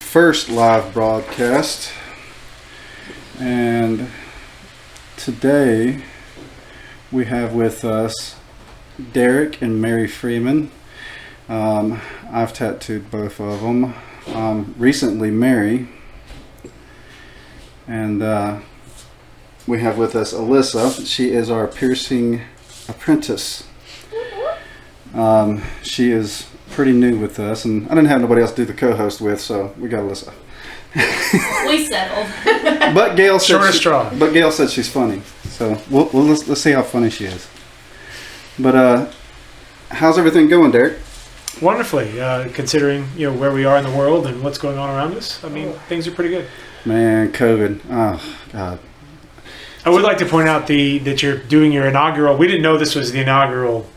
first live broadcast. And today we have with us Deric and Mary Freeman. I've tattooed both of them. Recently Mary. And we have with us Alyssa. She is our piercing apprentice. She is pretty new with us, and I didn't have nobody else to do the co-host with, so we got Alyssa. We settled. But Gail said Short straw. But Gail said she's funny, so let's see how funny she is. But how's everything going, Deric? Wonderfully, considering where we are in the world and what's going on around us. I mean, things are pretty good. Man, COVID. Oh God. I would like to point out that you're doing your inaugural. We didn't know this was the inaugural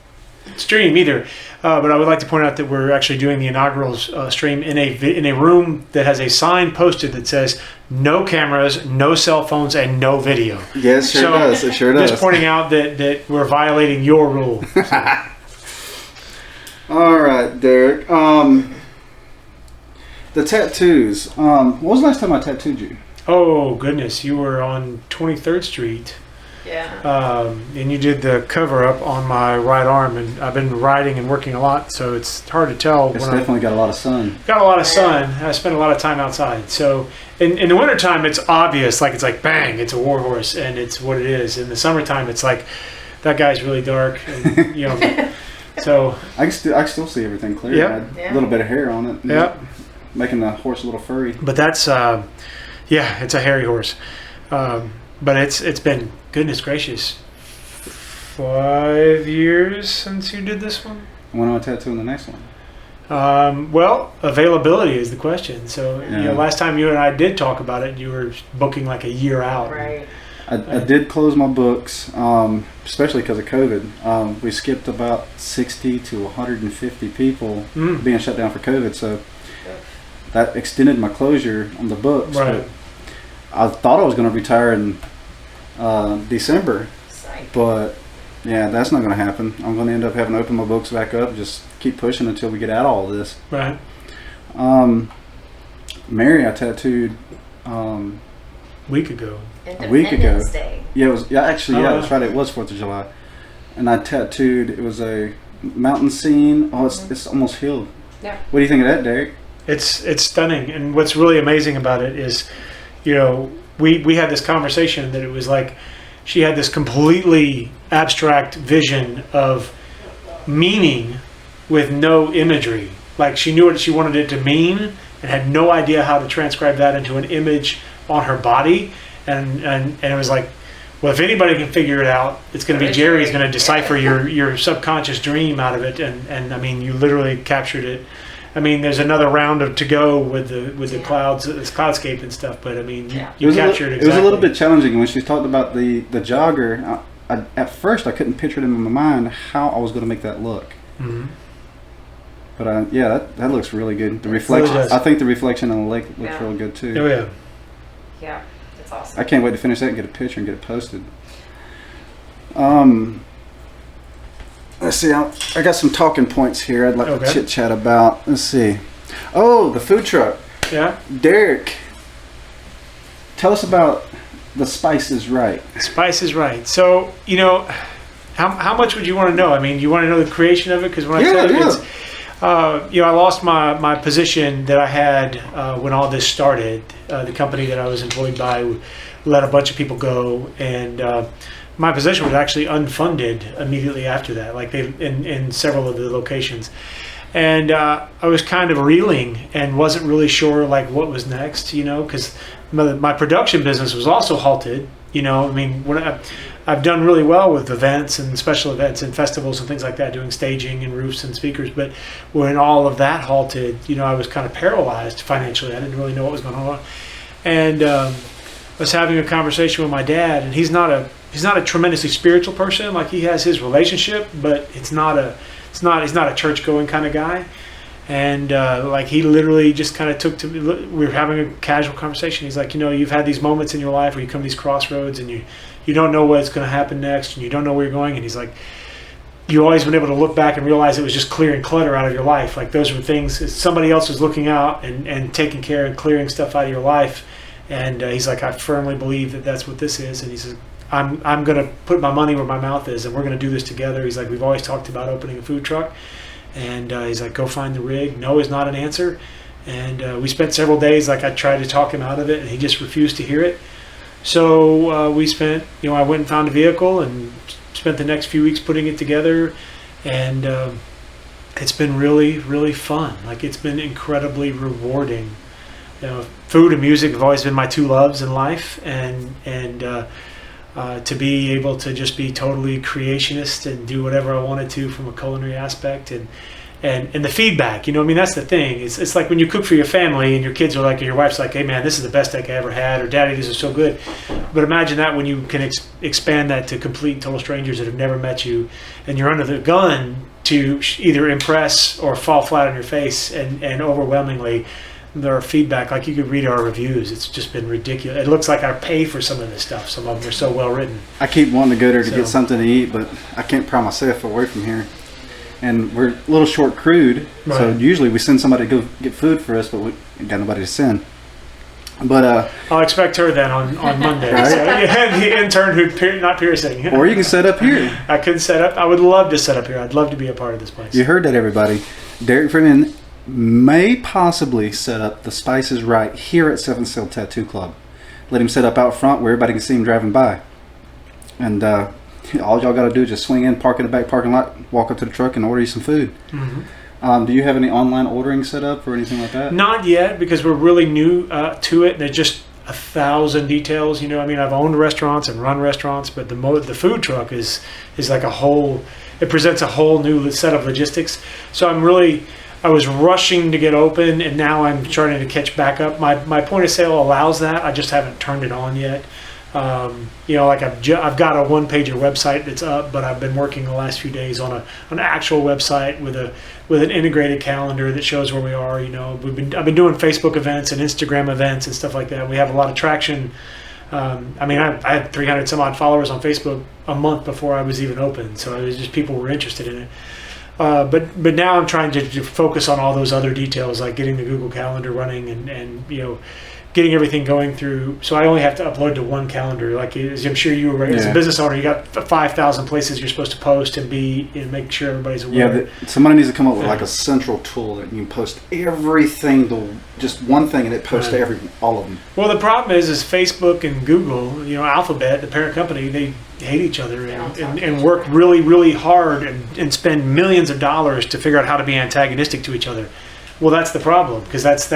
stream either, but I would like to point out that we're actually doing the inaugural stream in a room that has a sign posted that says "No cameras, no cell phones, and no video." Yes, sure does. It sure does. Just pointing out that we're violating your rule. So. All right, Deric. The tattoos. When was the last time I tattooed you? Oh goodness, you were on 23rd Street. Yeah. And you did the cover up on my right arm, and I've been riding and working a lot, so it's hard to tell. It's definitely got a lot of sun. Got a lot of sun. I spent a lot of time outside. So in the wintertime, it's obvious, like it's like bang, it's a war horse, and it's what it is. In the summertime, it's like that guy's really dark, and So I can still see everything clear. Yep. I had a little bit of hair on it. Yeah. Making the horse a little furry. But that's it's a hairy horse. But it's been, goodness gracious, 5 years since you did this one. When am I tattooing the next one? Well, availability is the question. So Yeah. last time you and I did talk about it, you were booking like a year out. Right. I did close my books, especially because of COVID. We skipped about 60 to 150 people being shut down for COVID, so that extended my closure on the books. Right. But I thought I was going to retire in December, but yeah, that's not going to happen. I'm going to end up having to open my books back up, just keep pushing until we get out of all this. Right. Mary, I tattooed Week ago. a week ago. Independence Day. Yeah, it was. Yeah, actually, Oh, that's right. It was 4th of July, and I tattooed. It was a mountain scene. Oh, it's almost healed. Yeah. What do you think of that, Deric? It's stunning, and what's really amazing about it is, we had this conversation that it was like she had this completely abstract vision of meaning with no imagery. Like she knew what she wanted it to mean and had no idea how to transcribe that into an image on her body, and it was like, well, if anybody can figure it out, it's going to be Jerry. He's going to decipher your subconscious dream out of it, and I mean, you literally captured it. I mean, there's another round to go with the clouds, this cloudscape and stuff. But I mean, you captured it exactly. It was a little bit challenging when she talked about the jogger. At first, I couldn't picture it in my mind how I was going to make that look. Mm-hmm. But that looks really good. The It reflection. really does. I think the reflection on the lake looks really good too. Oh yeah. Yeah. That's awesome. I can't wait to finish that and get a picture and get it posted. Let's see. I got some talking points here I'd like to chit chat about. Let's see. Oh, the food truck. Yeah. Deric, tell us about the Spice is Right. Spice is Right. So how much would you want to know? I mean, you want to know the creation of it? Because when I tell you, it's I lost my position that I had when all this started. The company that I was employed by let a bunch of people go, and my position was actually unfunded immediately after that, like in several of the locations. And I was kind of reeling and wasn't really sure like what was next, because my production business was also halted. I mean, I've done really well with events and special events and festivals and things like that, doing staging and roofs and speakers. But when all of that halted, I was kind of paralyzed financially. I didn't really know what was going on. And I was having a conversation with my dad, and he's not a tremendously spiritual person. Like, he has his relationship, but he's not a church going kind of guy. And like, he literally just kind of took to me. We were having a casual conversation. He's like, you've had these moments in your life where you come to these crossroads and you don't know what's going to happen next, and you don't know where you're going. And he's like, you always been able to look back and realize it was just clearing clutter out of your life. Like those were things somebody else was looking out and taking care and clearing stuff out of your life. And he's like, I firmly believe that that's what this is. And he says, I'm going to put my money where my mouth is, and we're going to do this together. He's like, we've always talked about opening a food truck. And he's like, go find the rig. No is not an answer. And we spent several days, like I tried to talk him out of it, and he just refused to hear it. So we spent, I went and found a vehicle and spent the next few weeks putting it together. And it's been really, really fun. Like, it's been incredibly rewarding. Food and music have always been my two loves in life, and to be able to just be totally creationist and do whatever I wanted to from a culinary aspect, and the feedback, that's the thing. It's like when you cook for your family and your kids are like, and your wife's like, hey man, this is the best steak I ever had, or daddy, this is so good. But imagine that when you can expand that to complete and total strangers that have never met you, and you're under the gun to either impress or fall flat on your face, and overwhelmingly their feedback, like you could read our reviews, it's just been ridiculous. It looks like I pay for some of this stuff. Some of them are so well written. I keep wanting to go there to get something to eat, but I can't pry myself away from here. And we're a little short crewed, right. So usually we send somebody to go get food for us, but we ain't got nobody to send. But I'll expect her then on Monday. Right? So, the intern who's not piercing. Or you can set up here. I could set up. I would love to set up here. I'd love to be a part of this place. You heard that, everybody. Deric Freeman may possibly set up the Spice is Right here at Seven Sail Tattoo Club. Let him set up out front where everybody can see him driving by. And all y'all got to do is just swing in, park in the back parking lot, walk up to the truck, and order you some food. Mm-hmm. Do you have any online ordering set up or anything like that? Not yet, because we're really new to it. There's just 1,000 details. I've owned restaurants and run restaurants, but the food truck is like a whole. It presents a whole new set of logistics. So I was rushing to get open, and now I'm starting to catch back up. My point of sale allows that. I just haven't turned it on yet. I've got a one-pager website that's up, but I've been working the last few days on an actual website with an integrated calendar that shows where we are. I've been doing Facebook events and Instagram events and stuff like that. We have a lot of traction. I had 300 some odd followers on Facebook a month before I was even open, so it was just people were interested in it. But now I'm trying to focus on all those other details, like getting the Google Calendar running and getting everything going through. So I only have to upload to one calendar. Like, as I'm sure you were, as a business owner, you got 5,000 places you're supposed to post and make sure everybody's aware. Yeah, somebody needs to come up with like a central tool that you can post everything to just one thing, and it posts to all of them. Well, the problem is Facebook and Google, Alphabet, the parent company, they hate each other and work really, really hard and spend millions of dollars to figure out how to be antagonistic to each other. Well, that's the problem, because that's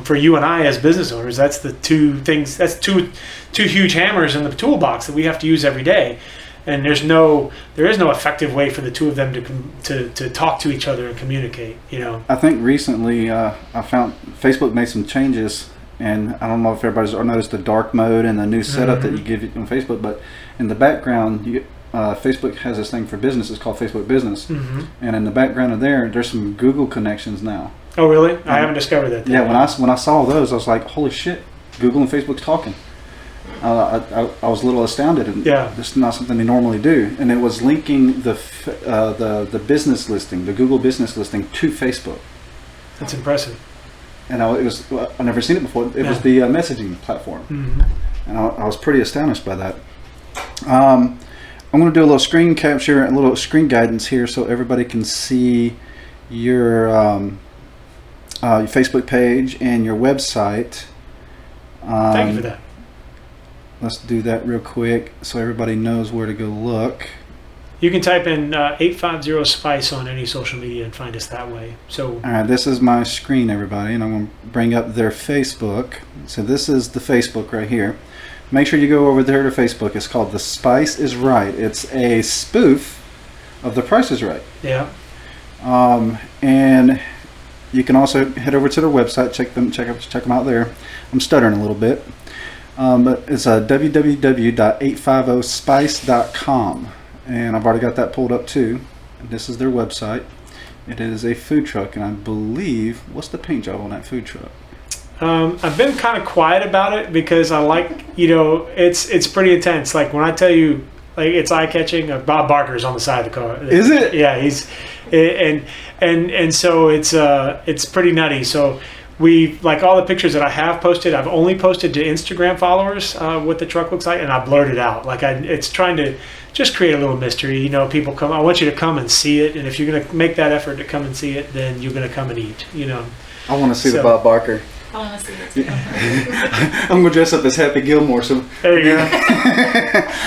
for you and I as business owners, that's the two things. That's two huge hammers in the toolbox that we have to use every day, and there is no effective way for the two of them to talk to each other and communicate. I think recently I found Facebook made some changes, and I don't know if everybody's noticed the dark mode and the new setup that you give on Facebook, but in the background Facebook has this thing for business. It's called Facebook Business, and in the background of there's some Google connections now. Oh, really? I haven't discovered that. Yeah, when I saw those, I was like, holy shit, Google and Facebook's talking. I was a little astounded, and this is not something they normally do. And it was linking the business listing, the Google business listing, to Facebook. That's impressive. And I've never seen it before. It was the messaging platform, and I was pretty astonished by that. I'm going to do a little screen capture, a little screen guidance here, so everybody can see your Facebook page and your website. Thank you for that. Let's do that real quick so everybody knows where to go look. You can type in 850 Spice on any social media and find us that way. So, all right, this is my screen, everybody, and I'm going to bring up their Facebook. So this is the Facebook right here. Make sure you go over there to Facebook. It's called The Spice is Right. It's a spoof of The Price is Right. Yeah. And you can also head over to their website, check them out there. I'm stuttering a little bit. But it's www.850spice.com. And I've already got that pulled up too. And this is their website. It is a food truck, and I believe, what's the paint job on that food truck? I've been kind of quiet about it because I like, it's pretty intense. Like when I tell you Like it's eye catching. Bob Barker's on the side of the car. Is it? Yeah, he's and so it's pretty nutty. So we like all the pictures that I have posted. I've only posted to Instagram followers what the truck looks like, and I blurred it out. Like it's trying to just create a little mystery. You know, people come. I want you to come and see it, and if you're going to make that effort to come and see it, then you're going to come and eat. You know. I want to see the Bob Barker. I want to see it too. I'm gonna dress up as Happy Gilmore, so there you go.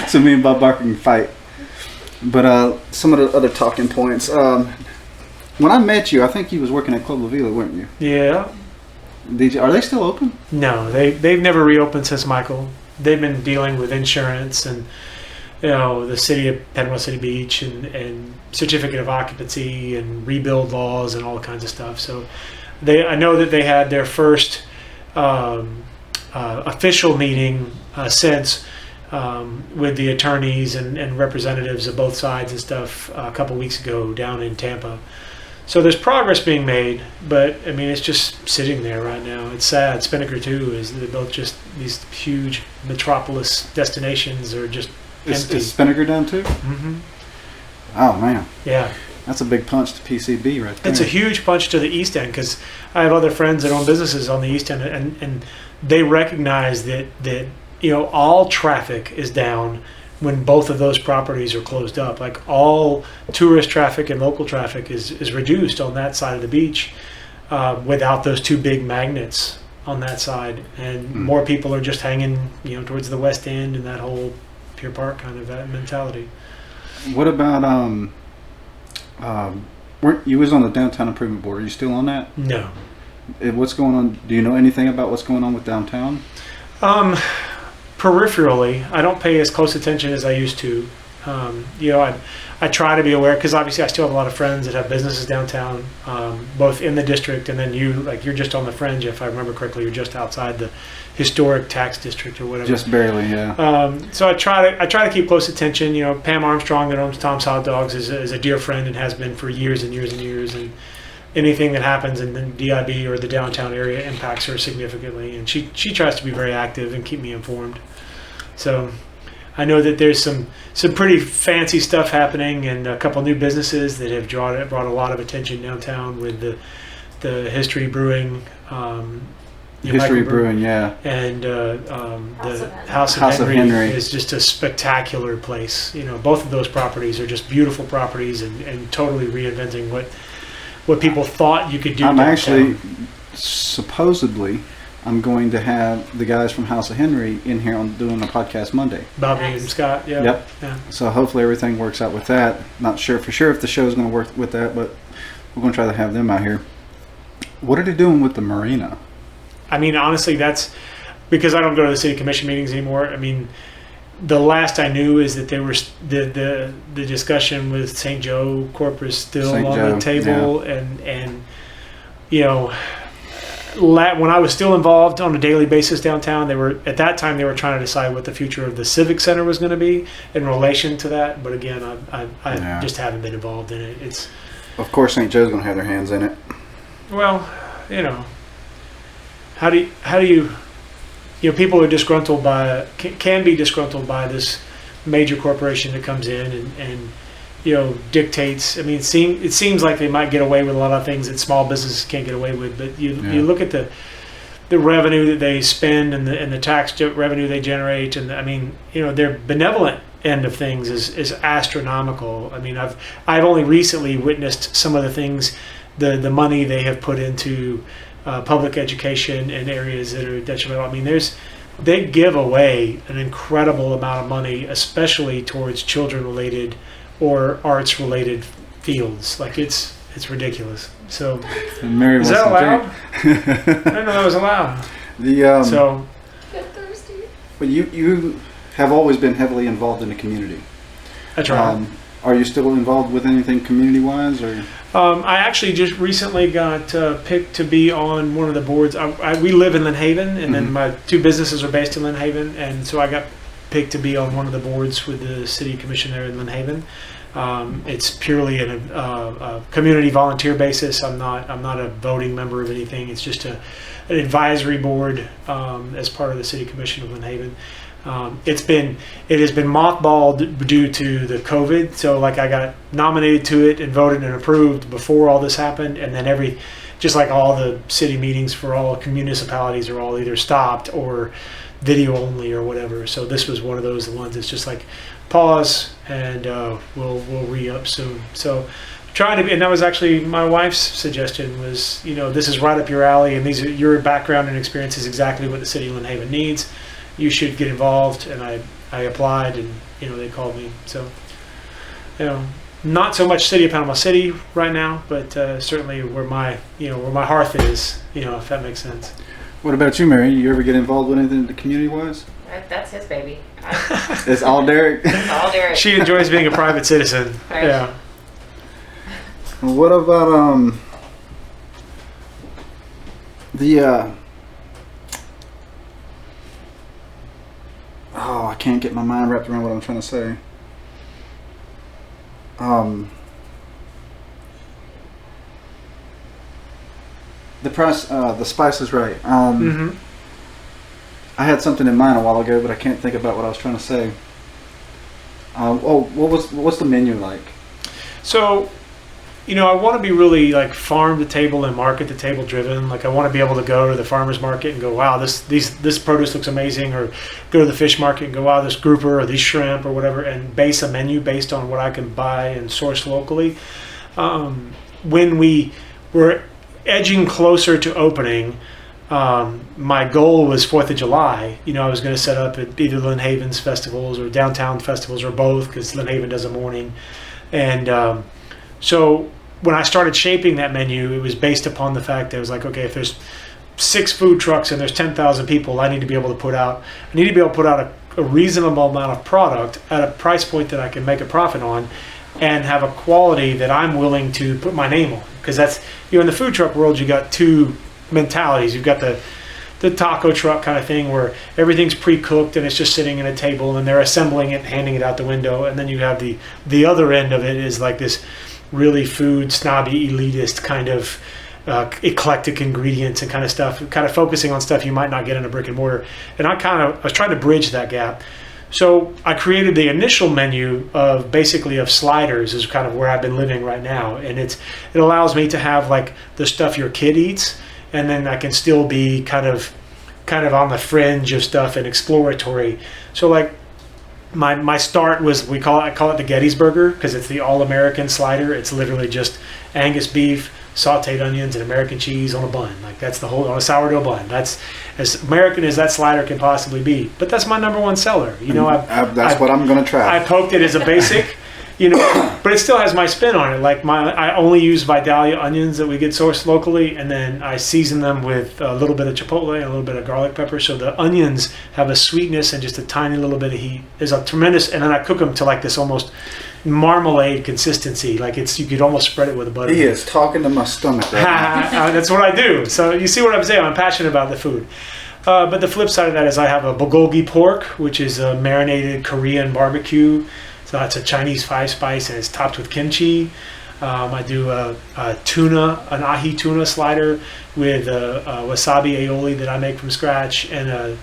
so me and Bob Barker can fight. But some of the other talking points. When I met you, I think you was working at Club La Vila, weren't you? Yeah. Are they still open? No, they've never reopened since Michael. They've been dealing with insurance and the city of Panama City Beach and certificate of occupancy and rebuild laws and all kinds of stuff. So. I know that they had their first official meeting since with the attorneys and representatives of both sides and stuff a couple weeks ago down in Tampa. So there's progress being made, but I mean it's just sitting there right now. It's sad. Spinnaker too is they're both just these huge metropolis destinations are just empty. Is Spinnaker done too? Mm-hmm. Oh man. Yeah. That's a big punch to PCB right there. It's a huge punch to the East End because I have other friends that own businesses on the East End, and they recognize that all traffic is down when both of those properties are closed up. Like all tourist traffic and local traffic is reduced on that side of the beach without those two big magnets on that side, and more people are just hanging towards the West End and that whole Pier Park kind of mentality. What about you was on the downtown improvement board? Are you still on that? No. What's going on? Do you know anything about what's going on with downtown? Peripherally, I don't pay as close attention as I used to. I try to be aware because obviously I still have a lot of friends that have businesses downtown, both in the district and then you're just on the fringe. If I remember correctly, you're just outside the historic tax district or whatever. Just barely, yeah. So I try to keep close attention. Pam Armstrong that owns Tom's Hot Dogs is a dear friend and has been for years and years and years. And anything that happens in the DIB or the downtown area impacts her significantly. And she tries to be very active and keep me informed. So I know that there's some pretty fancy stuff happening and a couple new businesses that have brought a lot of attention downtown with the History Brewing. History Brewing, yeah. And the House of Henry is just a spectacular place. Both of those properties are just beautiful properties and totally reinventing what people thought you could do. I'm actually, supposedly, I'm going to have the guys from House of Henry in here on doing a podcast Monday. Bobby and Scott, yeah. Yep. Yeah. So hopefully everything works out with that. Not sure for sure if the show's going to work with that, but we're going to try to have them out here. What are they doing with the marina? I mean, honestly, that's because I don't go to the city commission meetings anymore. I mean, the last I knew is that there was the discussion with St. Joe Corpus still the table, yeah. and when I was still involved on a daily basis downtown, they were trying to decide what the future of the Civic Center was going to be in relation to that. But again, I just haven't been involved in it. It's of course St. Joe's going to have their hands in it. Well, how do you people are disgruntled can be disgruntled by this major corporation that comes in and dictates. I mean, it seems like they might get away with a lot of things that small businesses can't get away with. But you look at the revenue that they spend and the tax revenue they generate, and I mean, their benevolent end of things is astronomical. I mean, I've only recently witnessed some of the things, the money they have put into public education in areas that are detrimental. I mean, they give away an incredible amount of money, especially towards children-related or arts-related fields. Like it's ridiculous. So is that allowed? I didn't know that was allowed. So get thirsty. But you have always been heavily involved in the community. That's right. Are you still involved with anything community-wise, or? I actually just recently got picked to be on one of the boards. We live in Lynn Haven, and then my two businesses are based in Lynn Haven, and so I got picked to be on one of the boards with the city commission there in Lynn Haven. It's purely a community volunteer basis. I'm not a voting member of anything. It's just an advisory board as part of the city commission of Lynn Haven. It has been mothballed due to the COVID. So like I got nominated to it and voted and approved before all this happened, and then just like all the city meetings for all municipalities are all either stopped or video only or whatever. So this was one of those ones that's just like pause and we'll re-up soon. So trying to be, and that was actually my wife's suggestion was, this is right up your alley and these are your background and experience is exactly what the city of Lynn Haven needs. You should get involved. And I applied and, they called me. So, not so much City of Panama City right now, but certainly where my hearth is, if that makes sense. What about you, Mary? You ever get involved with anything community-wise? That's his baby. It's all Deric? It's all Deric. She enjoys being a private citizen. Right. Yeah. Well, what about I can't get my mind wrapped around what I'm trying to say. The price, the spice is right. I had something in mind a while ago, but I can't think about what I was trying to say. What's the menu like? So, I want to be really like farm to table and market to table driven. Like I want to be able to go to the farmer's market and go, wow, this produce looks amazing, or go to the fish market and go, wow, this grouper or these shrimp or whatever, and base a menu based on what I can buy and source locally. When we were edging closer to opening, my goal was 4th of July. I was going to set up at either Lynn Haven's festivals or downtown festivals or both, because Lynn Haven does a morning. And so when I started shaping that menu, it was based upon the fact that it was like, okay, if there's 6 food trucks and there's 10,000 people, I need to be able to put out a reasonable amount of product at a price point that I can make a profit on and have a quality that I'm willing to put my name on. Because that's, in the food truck world, you got two mentalities. You've got the taco truck kind of thing where everything's pre-cooked and it's just sitting in a table and they're assembling it and handing it out the window. And then you have the other end of it is like this really food snobby elitist kind of eclectic ingredients and kind of stuff, kind of focusing on stuff you might not get in a brick and mortar. And I was trying to bridge that gap. So I created the initial menu of sliders, is kind of where I've been living right now. And it allows me to have like the stuff your kid eats, and then I can still be kind of on the fringe of stuff and exploratory. So like my start was, I call it the Gettysburger, because it's the all-American slider. It's literally just Angus beef, sauteed onions, and American cheese on a bun. Like that's the whole, on a sourdough bun. That's as American as that slider can possibly be. But that's my number one seller. That's what I'm going to try. I poked it as a basic, but it still has my spin on it. Like I only use Vidalia onions that we get sourced locally, and then I season them with a little bit of chipotle and a little bit of garlic pepper. So the onions have a sweetness and just a tiny little bit of heat. There's a tremendous, and then I cook them to like this almost marmalade consistency. Like you could almost spread it with a butter. He is talking to my stomach right now. That's what I do. So you see what I'm saying? I'm passionate about the food. But the flip side of that is I have a bulgogi pork, which is a marinated Korean barbecue. So it's a Chinese 5-spice and it's topped with kimchi. I do a tuna, an ahi tuna slider with a wasabi aioli that I make from scratch, and a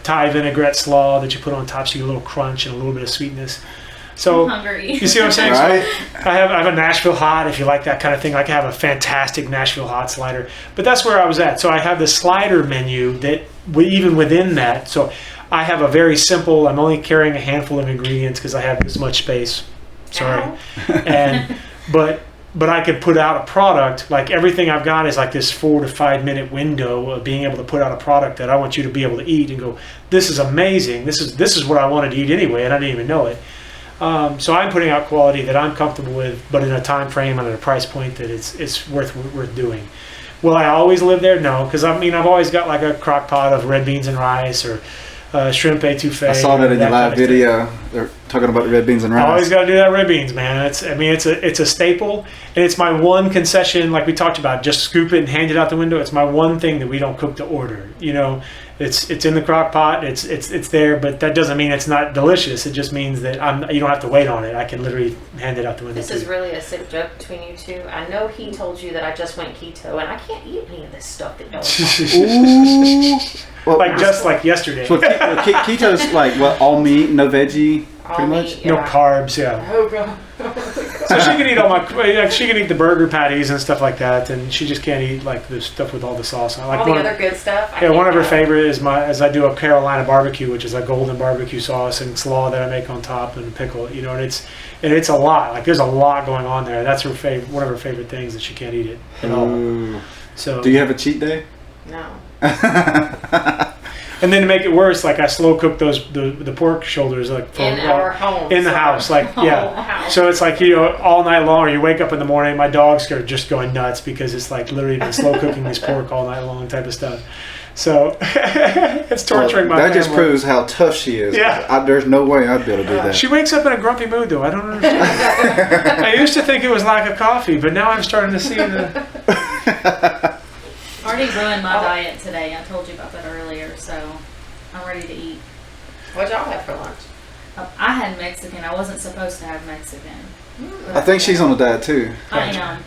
Thai vinaigrette slaw that you put on top so you get a little crunch and a little bit of sweetness. So I'm hungry. You see what I'm saying? Right. So I have a Nashville hot, if you like that kind of thing. I can have a fantastic Nashville hot slider. But that's where I was at. So I have the slider menu that even within that. So I have a very simple, I'm only carrying a handful of ingredients because I have this much space. Sorry. And but I could put out a product, like everything I've got is like this 4 to 5 minute window of being able to put out a product that I want you to be able to eat and go, this is amazing. This is what I wanted to eat anyway, and I didn't even know it. So I'm putting out quality that I'm comfortable with, but in a time frame and at a price point that it's worth doing. Will I always live there? No, because I've always got like a crock pot of red beans and rice or shrimp etouffee. I saw that in your live video. They're talking about the red beans and rice. I always got to do that red beans, man. It's a staple, and it's my one concession. Like we talked about, just scoop it and hand it out the window. It's my one thing that we don't cook to order. It's in the crock pot. It's there, but that doesn't mean it's not delicious. It just means that you don't have to wait on it. I can literally hand it out the window. This is really a sick joke between you two. I know he told you that I just went keto, and I can't eat any of this stuff that y'all Ooh. Well, like just like yesterday. So keto's like what? All meat, no veggie, All pretty meat, much. No yeah. carbs, yeah. Oh god. So she can eat all my, like, she can eat the burger patties and stuff like that, and she just can't eat like the stuff with all the sauce. I like All the other good stuff. Yeah, one of her favorite is I do a Carolina barbecue, which is a golden barbecue sauce and slaw that I make on top and a pickle, you know, and it's a lot. Like there's a lot going on there. That's her favorite, one of her favorite things that she can't eat it at all. Ooh. So. Do you have a cheat day? No. And then to make it worse, like I slow cook the pork shoulders like In our home. in the house, like yeah. House. So it's like all night long. Or you wake up in the morning, my dogs are just going nuts because it's like literally been slow cooking this pork all night long type of stuff. So it's torturing my That family. just proves how tough she is. Yeah. There's no way I'd be able to do that. She wakes up in a grumpy mood though. I don't understand. I used to think it was lack of coffee, but now I'm starting to see the. Already ruined my diet today. I told you about that earlier, so I'm ready to eat. What'd y'all have for lunch? I had Mexican. I wasn't supposed to have Mexican. I think she's on a diet too. I am.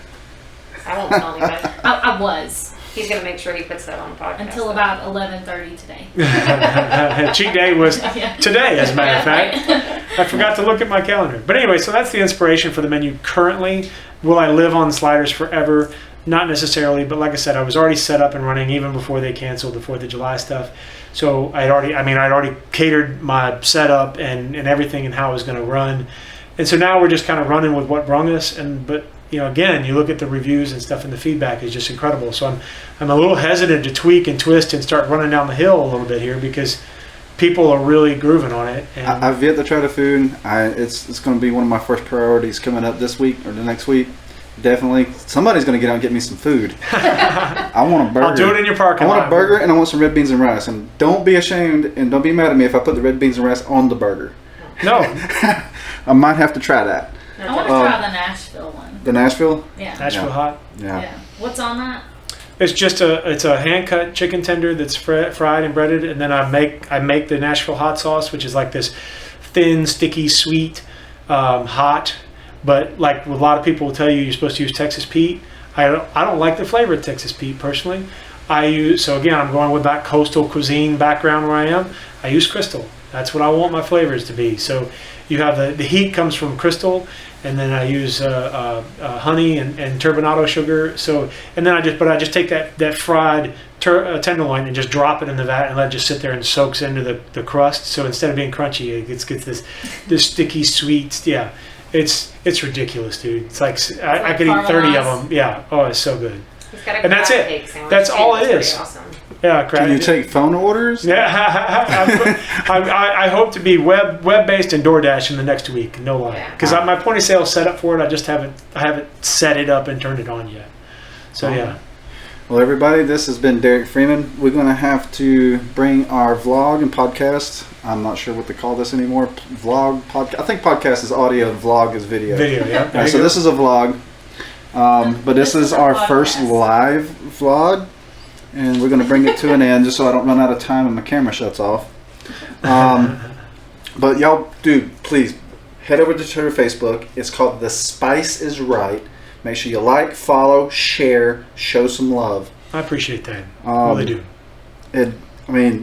I won't tell anybody. I was He's gonna make sure he puts that on the podcast. until about 11:30 today. Cheat day was Yeah. today, as a matter of fact. I forgot to look at my calendar. But anyway, so that's the inspiration for the menu currently. Will I live on sliders forever? Not necessarily, but like I said, I was already set up and running even before they canceled the 4th of July stuff. So I'd already catered my setup and everything and how it was going to run. And so now we're just kind of running with what brung us. But again, you look at the reviews and stuff, and the feedback is just incredible. So I'm a little hesitant to tweak and twist and start running down the hill a little bit here because people are really grooving on it. And I've yet to try the food. It's going to be one of my first priorities coming up this week or the next week. Definitely, somebody's going to get out and get me some food. I want a burger. I'll do it in your parking lot. I want a burger and I want some red beans and rice. And don't be ashamed and don't be mad at me if I put the red beans and rice on the burger. No. I might have to try that. I want to try the Nashville one. The Nashville? Yeah. Nashville Yeah. hot. Yeah. What's on that? It's just a hand cut chicken tender that's fried and breaded, and then I make the Nashville hot sauce, which is like this thin, sticky, sweet, hot. But like a lot of people will tell you, you're supposed to use Texas Pete. I don't like the flavor of Texas Pete personally. So again, I'm going with that coastal cuisine background where I am. I use Crystal. That's what I want my flavors to be. So you have the heat comes from Crystal, and then I use honey and turbinado sugar. So and then I just take that fried tenderloin and just drop it in the vat and let it just sit there and soaks into the crust. So instead of being crunchy, it gets this sticky sweet. Yeah, it's ridiculous, dude. It's like I could eat 30 of them. Yeah. Oh, it's so good. He's got a And that's crab it. cake sandwich, That's too. all it That's is. pretty awesome. Yeah, Can you take phone orders? Yeah, I hope to be web based and DoorDash in the next week. No lie, because my point of sale is set up for it. I just haven't set it up and turned it on yet. So yeah. Well, everybody, this has been Deric Freeman. We're going to have to bring our vlog and podcast. I'm not sure what to call this anymore. Vlog, podcast. I think podcast is audio and vlog is video. Video, yeah. Right, so this is a vlog, but this is our first live vlog, and we're going to bring it to an end just so I don't run out of time and my camera shuts off. But y'all, dude, please head over to her Facebook. It's called The Spice Is Right. Make sure you like, follow, share, show some love. I appreciate that. Really do.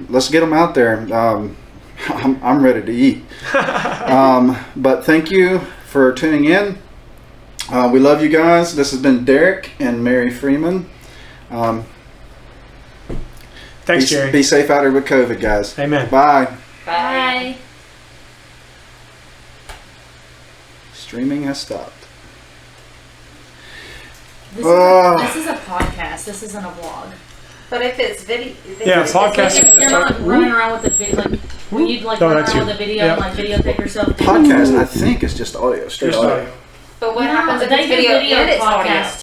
Let's get them out there. I'm ready to eat. But thank you for tuning in. We love you guys. This has been Deric and Mary Freeman. Thanks, Jerry. Be safe out there with COVID, guys. Amen. Bye. Bye. Streaming has stopped. This is a podcast. This isn't a vlog. But if it's video, Yeah, podcast. You're not running around with the video. Like when you'd like run that's around with you. the video and like videotape yourself. Podcast, I think, is just audio. Straight Just audio. But what No, happens if they it's do video video and it's audio? podcasts